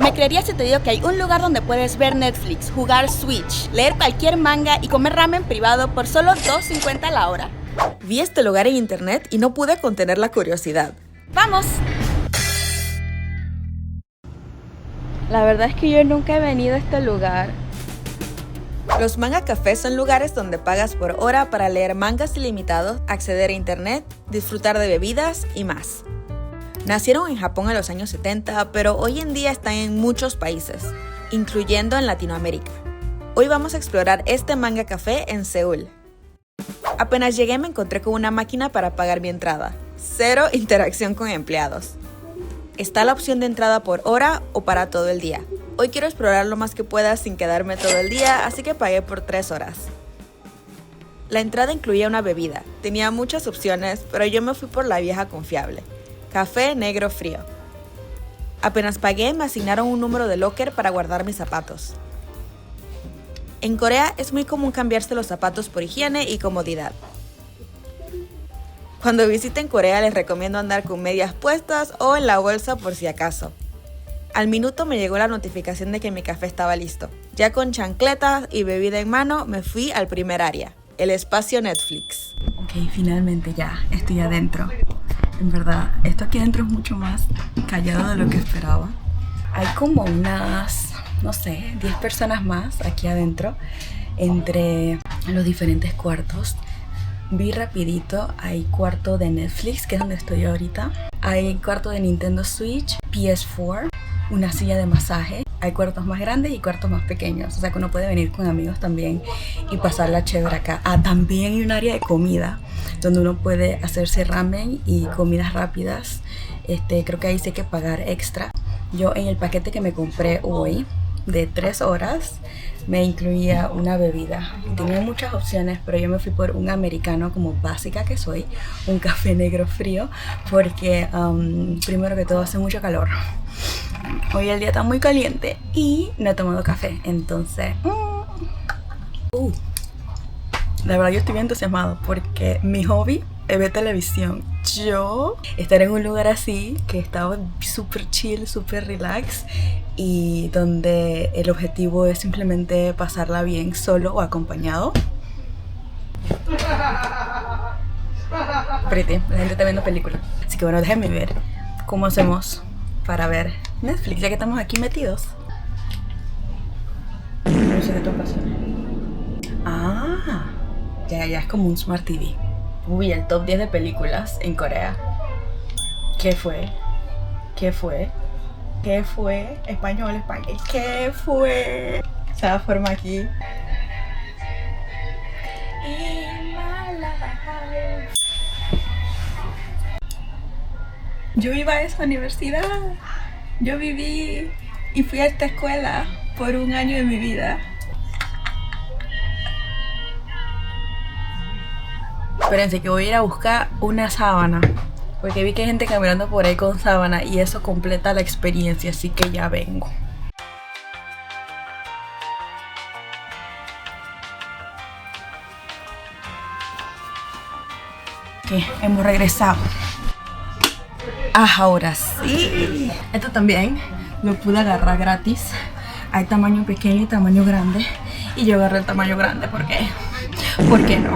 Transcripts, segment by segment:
Me creerías si te digo que hay un lugar donde puedes ver Netflix, jugar Switch, leer cualquier manga y comer ramen privado por solo $2.50 la hora. Vi este lugar en internet y no pude contener la curiosidad. ¡Vamos! La verdad es que yo nunca he venido a este lugar. Los manga cafés son lugares donde pagas por hora para leer mangas ilimitados, acceder a internet, disfrutar de bebidas y más. Nacieron en Japón en los años 70, pero hoy en día están en muchos países, incluyendo en Latinoamérica. Hoy vamos a explorar este manga café en Seúl. Apenas llegué me encontré con una máquina para pagar mi entrada. Cero interacción con empleados. Está la opción de entrada por hora o para todo el día. Hoy quiero explorar lo más que pueda sin quedarme todo el día, así que pagué por 3 horas. La entrada incluía una bebida. Tenía muchas opciones, pero yo me fui por la vieja confiable. Café negro frío. Apenas pagué, me asignaron un número de locker para guardar mis zapatos. En Corea es muy común cambiarse los zapatos por higiene y comodidad. Cuando visiten Corea les recomiendo andar con medias puestas o en la bolsa por si acaso. Al minuto me llegó la notificación de que mi café estaba listo. Ya con chancletas y bebida en mano me fui al primer área, el espacio Netflix. Ok, finalmente ya estoy adentro. En verdad, esto aquí adentro es mucho más callado de lo que esperaba. Hay como unas, no sé, 10 personas más aquí adentro, entre los diferentes cuartos. Vi rapidito, hay cuarto de Netflix, que es donde estoy ahorita. Hay cuarto de Nintendo Switch, PS4, una silla de masaje. Hay cuartos más grandes y cuartos más pequeños, o sea que uno puede venir con amigos también y pasarla chévere acá. También hay un área de comida donde uno puede hacerse ramen y comidas rápidas. Creo que ahí sí hay que pagar extra. Yo en el paquete que me compré hoy de 3 horas me incluía una bebida. Tenía muchas opciones, pero yo me fui por un americano como básica que soy, un café negro frío, porque primero que todo hace mucho calor. Hoy el día está muy caliente y no he tomado café, entonces la verdad yo estoy bien entusiasmado porque mi hobby es ver televisión. Yo estar en un lugar así que estaba súper chill, súper relax y donde el objetivo es simplemente pasarla bien solo o acompañado. Pretty, la gente está viendo películas, así que bueno, déjenme ver cómo hacemos para ver Netflix, ya que estamos aquí metidos. No sé qué te pasa. Ya es como un Smart TV. Uy, el top 10 de películas en Corea. ¿Qué fue? Español. ¿Qué fue? Se forma aquí. Yo iba a esa universidad. Yo viví y fui a esta escuela por un año de mi vida. Espérense que voy a ir a buscar una sábana, porque vi que hay gente caminando por ahí con sábana y eso completa la experiencia, así que ya vengo. Ok, hemos regresado. Ahora sí. Esto también lo pude agarrar gratis. Hay tamaño pequeño y tamaño grande. Y yo agarré el tamaño grande porque... ¿por qué no?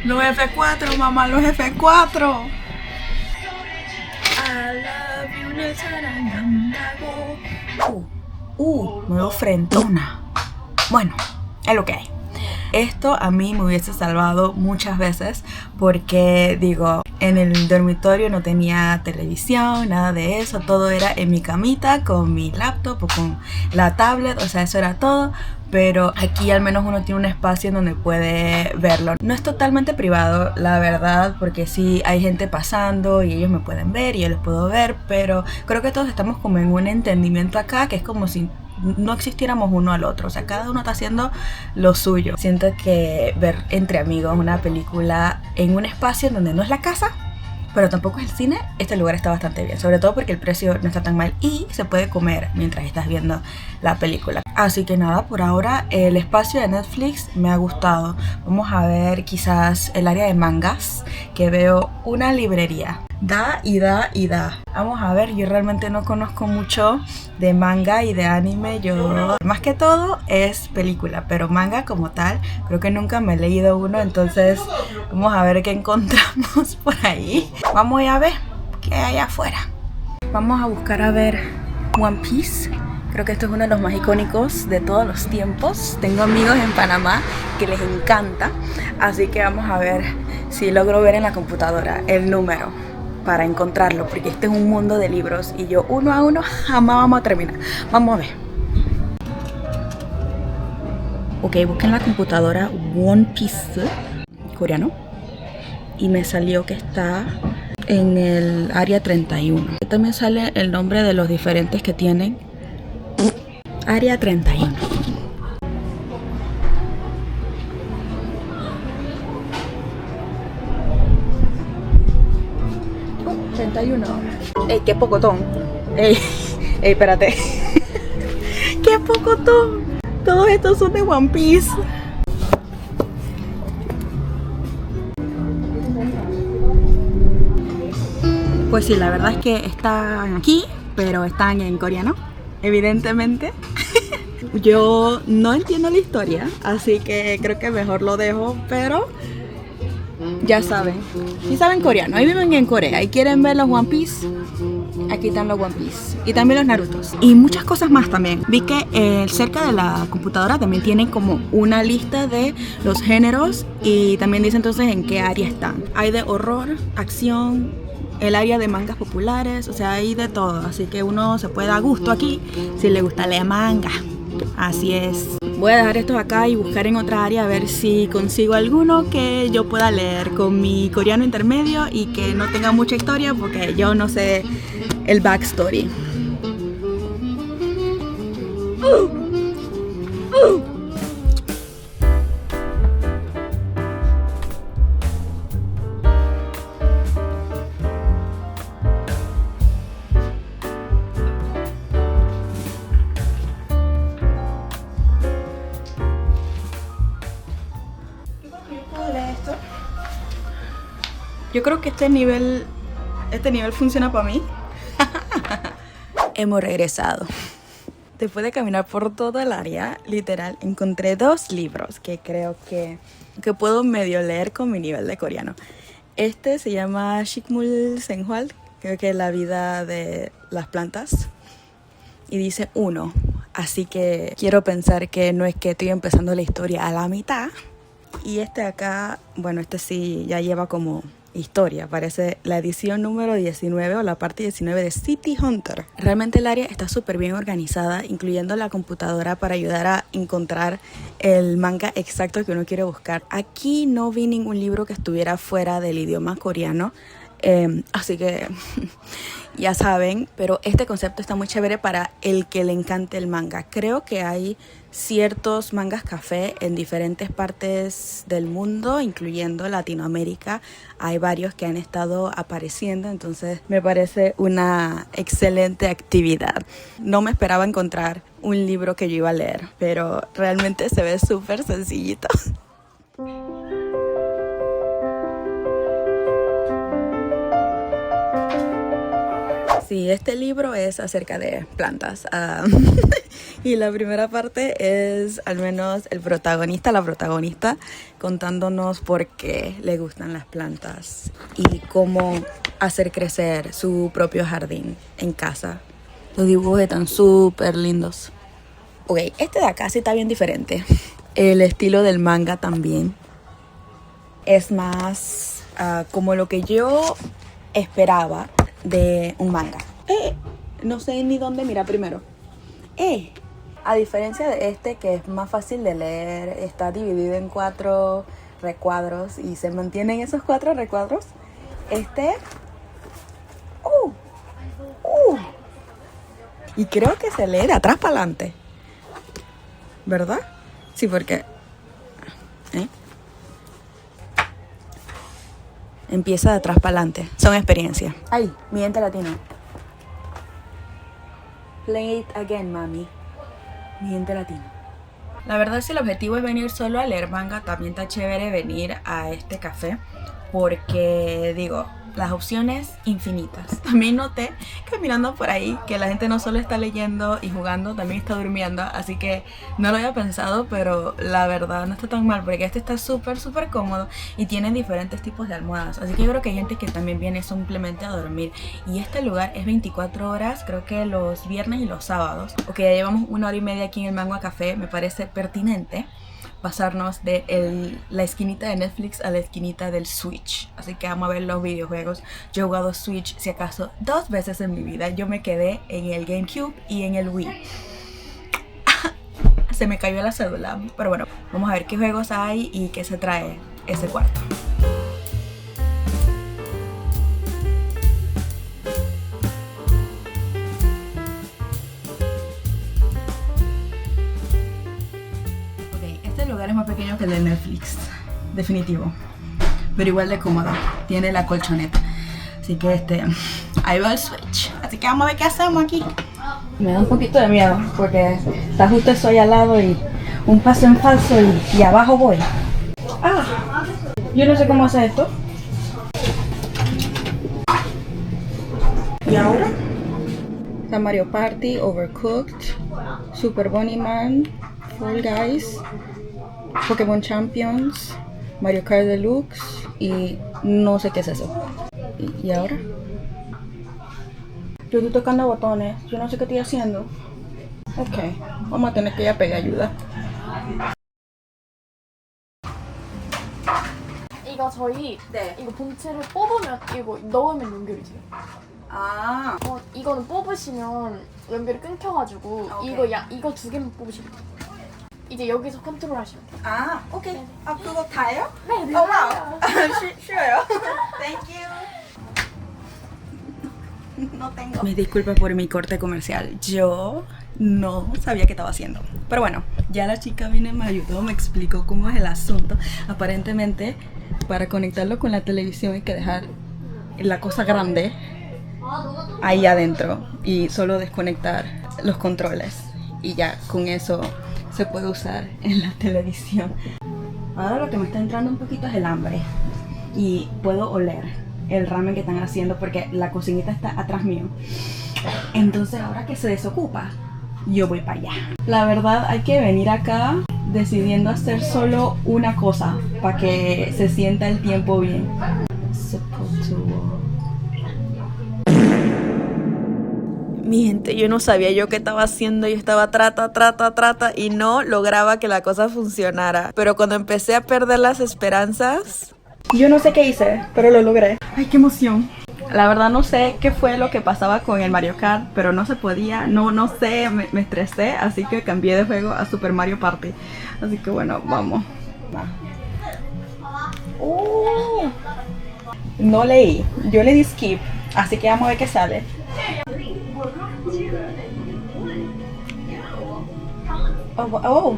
Los F4, mamá, los F4. Me veo frentona. Bueno, es lo que hay. Esto a mí me hubiese salvado muchas veces porque, digo, en el dormitorio no tenía televisión, nada de eso. Todo era en mi camita con mi laptop o con la tablet, o sea, eso era todo. Pero aquí al menos uno tiene un espacio en donde puede verlo. No es totalmente privado, la verdad, porque sí hay gente pasando y ellos me pueden ver y yo los puedo ver, pero creo que todos estamos como en un entendimiento acá que es como si no existiéramos uno al otro, o sea, cada uno está haciendo lo suyo. Siento que ver entre amigos una película en un espacio en donde no es la casa pero tampoco es el cine, este lugar está bastante bien, sobre todo porque el precio no está tan mal y se puede comer mientras estás viendo la película. Así que nada, por ahora el espacio de Netflix me ha gustado. Vamos a ver quizás el área de mangas, que veo una librería. Da y da y da. Vamos a ver, yo realmente no conozco mucho de manga y de anime. Yo más que todo es película, pero manga como tal creo que nunca me he leído uno. Entonces vamos a ver qué encontramos por ahí. Vamos a ver qué hay afuera. Vamos a buscar a ver One Piece. Creo que esto es uno de los más icónicos de todos los tiempos. Tengo amigos en Panamá que les encanta, así que vamos a ver si logro ver en la computadora el número para encontrarlo, porque este es un mundo de libros y yo uno a uno jamás vamos a terminar. Vamos a ver. Ok, busqué en la computadora One Piece coreano y me salió que está en el área 31. También sale el nombre de los diferentes que tienen. Área 31. 31. Ey, qué pocotón. Ey, espérate. Qué pocotón. Todos estos son de One Piece. Pues sí, la verdad es que están aquí, pero están en coreano, evidentemente. Yo no entiendo la historia, así que creo que mejor lo dejo, pero ya saben, si saben coreano, ahí viven en Corea y quieren ver los One Piece, aquí están los One Piece y también los Narutos y muchas cosas más también. Vi que cerca de la computadora también tienen como una lista de los géneros y también dice entonces en qué área están. Hay de horror, acción, el área de mangas populares, o sea, hay de todo, así que uno se puede dar gusto aquí si le gusta leer manga. Así es. Voy a dejar esto acá y buscar en otra área a ver si consigo alguno que yo pueda leer con mi coreano intermedio y que no tenga mucha historia porque yo no sé el backstory. Yo creo que este nivel funciona para mí. Hemos regresado. Después de caminar por todo el área, literal, encontré 2 libros que creo que puedo medio leer con mi nivel de coreano. Este se llama Shikmul Senhwal, creo que es la vida de las plantas. Y dice 1, así que quiero pensar que no es que estoy empezando la historia a la mitad. Y este acá, bueno, este sí ya lleva como historia, parece la edición número 19 o la parte 19 de City Hunter. Realmente el área está súper bien organizada, incluyendo la computadora para ayudar a encontrar el manga exacto que uno quiere buscar. Aquí no vi ningún libro que estuviera fuera del idioma coreano, así que ya saben, pero este concepto está muy chévere para el que le encante el manga. Creo que hay ciertos mangas café en diferentes partes del mundo, incluyendo Latinoamérica. Hay varios que han estado apareciendo, entonces me parece una excelente actividad. No me esperaba encontrar un libro que yo iba a leer, pero realmente se ve súper sencillito. Sí, este libro es acerca de plantas y la primera parte es al menos el protagonista, la protagonista, contándonos por qué le gustan las plantas y cómo hacer crecer su propio jardín en casa. Los dibujos están súper lindos. Ok, este de acá sí está bien diferente. El estilo del manga también es más como lo que yo esperaba de un manga. No sé ni dónde mirar primero. A diferencia de este, que es más fácil de leer, está dividido en 4 recuadros y se mantienen esos 4 recuadros. Este y creo que se lee de atrás para adelante, ¿verdad? Sí, porque Empieza de atrás para adelante. Son experiencias. Ay, mi diente latino. Play it again, mami. Mi diente latino. La verdad, si el objetivo es venir solo a leer manga, también está chévere venir a este café. Porque, digo, las opciones infinitas. También noté que mirando por ahí que la gente no solo está leyendo y jugando, también está durmiendo. Así que no lo había pensado, pero la verdad no está tan mal porque este está súper cómodo y tiene diferentes tipos de almohadas. Así que yo creo que hay gente que también viene simplemente a dormir. Y este lugar es 24 horas, creo que los viernes y los sábados. Ok, ya llevamos 1 hora y media aquí en el Manhwa Café. Me parece pertinente pasarnos de la esquinita de Netflix a la esquinita del Switch. Así que vamos a ver los videojuegos. Yo he jugado Switch si acaso 2 veces en mi vida. Yo me quedé en el GameCube y en el Wii. Se me cayó la cédula. Pero bueno, vamos a ver qué juegos hay y qué se trae ese cuarto. El lugar es más pequeño que el de Netflix, definitivo, pero igual de cómodo. Tiene la colchoneta, así que ahí va el Switch. Así que vamos a ver qué hacemos aquí. Me da un poquito de miedo porque está justo eso ahí al lado y un paso en falso y abajo voy. Yo no sé cómo hacer esto. ¿Y ahora? Está Mario Party, Overcooked, Super Bunny Man, Fall Guys, Pokémon Champions, Mario Kart Deluxe y no sé qué es eso. ¿Y ahora? Yo estoy tocando botones, yo no sé qué estoy haciendo. Ok, vamos a tener que ir a pedir ayuda. 이거 저희 네. 이거 본체를 뽑으면 이거 넣으면 연결이 돼요. 이거는 뽑으시면 연결이 끊겨가지고 오케이. 이거 2개만 뽑으시면 돼요. 이제 여기서 컨트롤 하시면 돼요. Ok. ¿Kuro tayo? 네, Oh wow. Sure. Thank you. No tengo. Me disculpa por mi corte comercial. Yo no sabía qué estaba haciendo. Pero bueno, ya la chica vino y me ayudó, me explicó cómo es el asunto. Aparentemente, para conectarlo con la televisión hay que dejar la cosa grande ahí adentro y solo desconectar los controles. Y ya con eso se puede usar en la televisión. Ahora lo que me está entrando un poquito es el hambre y puedo oler el ramen que están haciendo porque la cocinita está atrás mío. Entonces ahora que se desocupa, yo voy para allá. La verdad hay que venir acá decidiendo hacer solo una cosa para que se sienta el tiempo bien. Mi gente, yo no sabía yo qué estaba haciendo. Yo estaba trata y no lograba que la cosa funcionara. Pero cuando empecé a perder las esperanzas... Yo no sé qué hice, pero lo logré. ¡Ay, qué emoción! La verdad no sé qué fue lo que pasaba con el Mario Kart, pero no se podía, no sé, me estresé, así que cambié de juego a Super Mario Party. Así que bueno, vamos. No leí, yo le di skip, así que vamos a ver qué sale. Oh.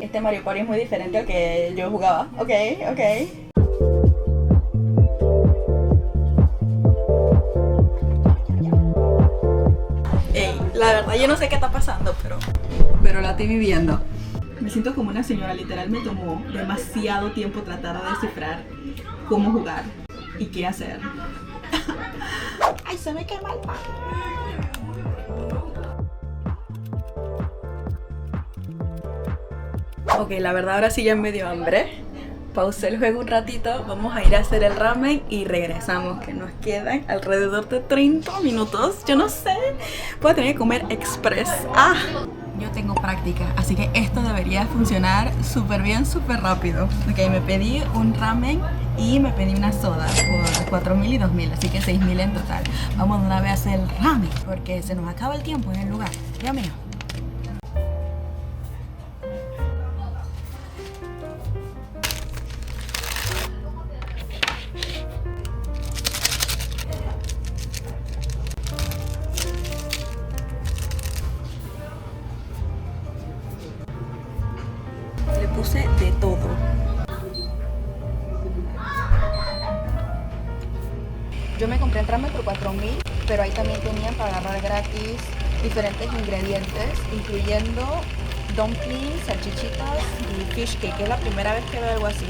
Este Mario Party es muy diferente al que yo jugaba. Ok. La verdad yo no sé qué está pasando, pero la estoy viviendo. Me siento como una señora, literal me tomó demasiado tiempo tratar de descifrar cómo jugar y qué hacer. ¡Ay, se me quema el pan! Ok, la verdad ahora sí ya me dio hambre. Pausé el juego un ratito, vamos a ir a hacer el ramen y regresamos, que nos quedan alrededor de 30 minutos. Yo no sé, voy a tener que comer express. Yo tengo práctica, así que esto debería funcionar súper bien, súper rápido. Ok, me pedí un ramen y me pedí una soda por 4.000 y 2.000, así que 6.000 en total. Vamos de una vez a hacer el ramen, porque se nos acaba el tiempo en el lugar. Dios mío. Le puse de todo. Yo me compré el ramen por 4.000, pero ahí también tenían para agarrar gratis diferentes ingredientes, incluyendo dumplings, salchichitas y fish cake, que es la primera vez que veo algo así,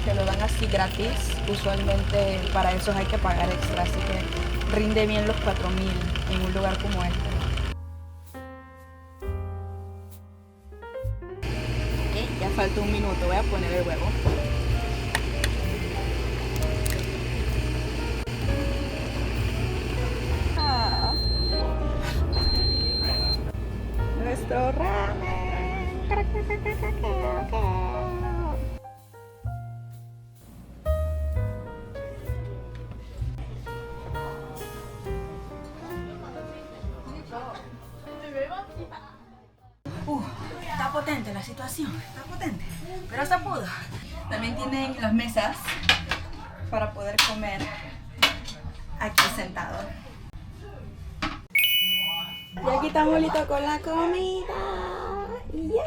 que lo dan así gratis. Usualmente para eso hay que pagar extra, así que rinde bien los 4.000 en un lugar como este. Ok, ya falta un minuto, voy a poner el huevo. Nuestro ramen. Está potente la situación, está potente, pero se pudo. También tienen las mesas para poder comer aquí sentado. Y aquí estamos listos con la comida. ¡Yeah!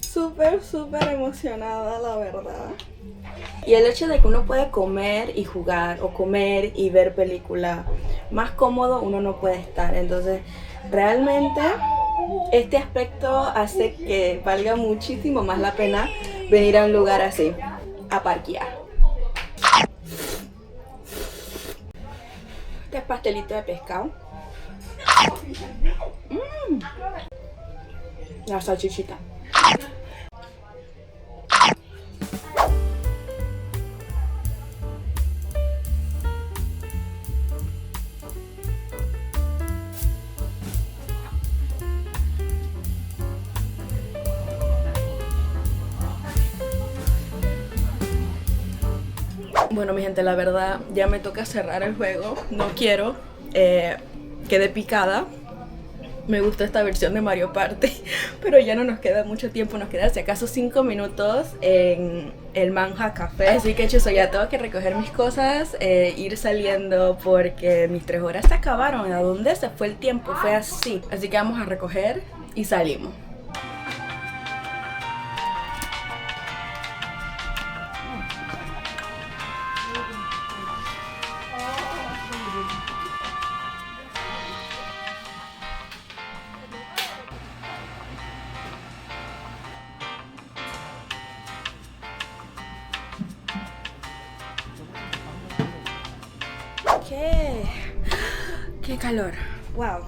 Súper emocionada, la verdad. Y el hecho de que uno puede comer y jugar, o comer y ver película, más cómodo uno no puede estar. Entonces, realmente, este aspecto hace que valga muchísimo más la pena venir a un lugar así, a parquear. Este es pastelito de pescado. La salchichita. Bueno, mi gente, la verdad ya me toca cerrar el juego. No quiero. Quedé picada. Me gusta esta versión de Mario Party, pero ya no nos queda mucho tiempo, nos queda si acaso 5 minutos en el Manja Café. Así que chuzo, ya tengo que recoger mis cosas, ir saliendo porque mis 3 horas se acabaron. ¿A dónde se fue el tiempo? Fue así. Así que vamos a recoger y salimos. ¡Qué calor! ¡Wow!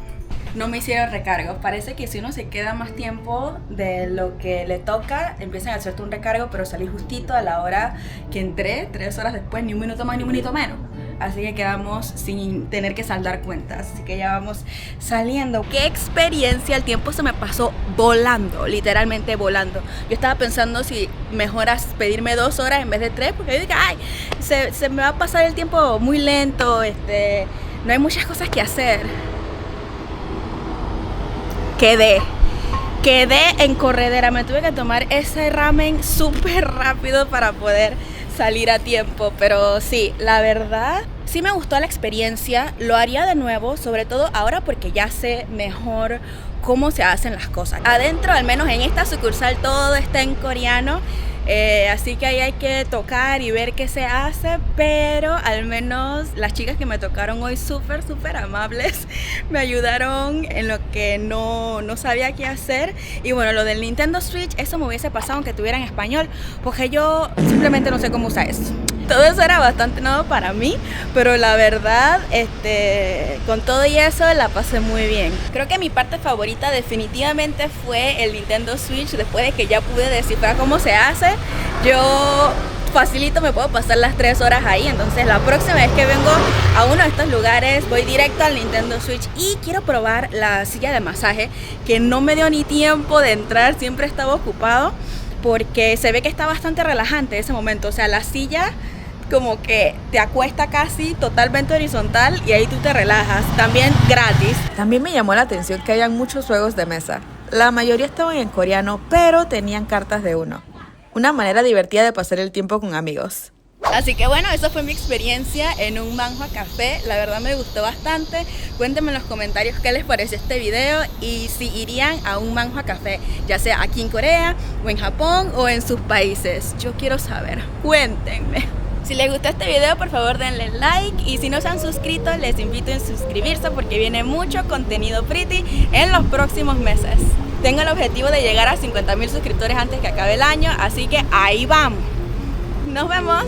No me hicieron recargo. Parece que si uno se queda más tiempo de lo que le toca, empiezan a hacerte un recargo, pero salí justito a la hora que entré, 3 horas después, ni un minuto más ni un minuto menos. Así que quedamos sin tener que saldar cuentas. Así que ya vamos saliendo. ¡Qué experiencia! El tiempo se me pasó volando, literalmente volando. Yo estaba pensando si mejoras pedirme 2 horas en vez de 3, porque yo dije, ay, se me va a pasar el tiempo muy lento, no hay muchas cosas que hacer. Quedé en corredera. Me tuve que tomar ese ramen súper rápido para poder salir a tiempo. Pero sí, la verdad, sí me gustó la experiencia. Lo haría de nuevo, sobre todo ahora porque ya sé mejor cómo se hacen las cosas. Adentro, al menos en esta sucursal, todo está en coreano. Así que ahí hay que tocar y ver qué se hace, pero al menos las chicas que me tocaron hoy súper amables, me ayudaron en lo que no sabía qué hacer. Y bueno, lo del Nintendo Switch, eso me hubiese pasado aunque tuviera en español, porque yo simplemente no sé cómo usar eso. Todo eso era bastante nuevo para mí, pero la verdad, con todo y eso la pasé muy bien. Creo que mi parte favorita definitivamente fue el Nintendo Switch. Después de que ya pude descifrar cómo se hace, yo facilito me puedo pasar las 3 horas ahí. Entonces la próxima vez que vengo a uno de estos lugares voy directo al Nintendo Switch y quiero probar la silla de masaje, que no me dio ni tiempo de entrar, siempre estaba ocupado, porque se ve que está bastante relajante ese momento. O sea, la silla como que te acuesta casi totalmente horizontal y ahí tú te relajas, también gratis. También me llamó la atención que hayan muchos juegos de mesa. La mayoría estaban en coreano, pero tenían cartas de uno. Una manera divertida de pasar el tiempo con amigos. Así que bueno, esa fue mi experiencia en un Manja Café. La verdad me gustó bastante. Cuéntenme en los comentarios qué les pareció este video y si irían a un Manja Café, ya sea aquí en Corea o en Japón o en sus países. Yo quiero saber, cuéntenme. Si les gustó este video, por favor denle like, y si no se han suscrito, les invito a suscribirse porque viene mucho contenido pretty en los próximos meses. Tengo el objetivo de llegar a 50,000 suscriptores antes que acabe el año, así que ahí vamos. Nos vemos.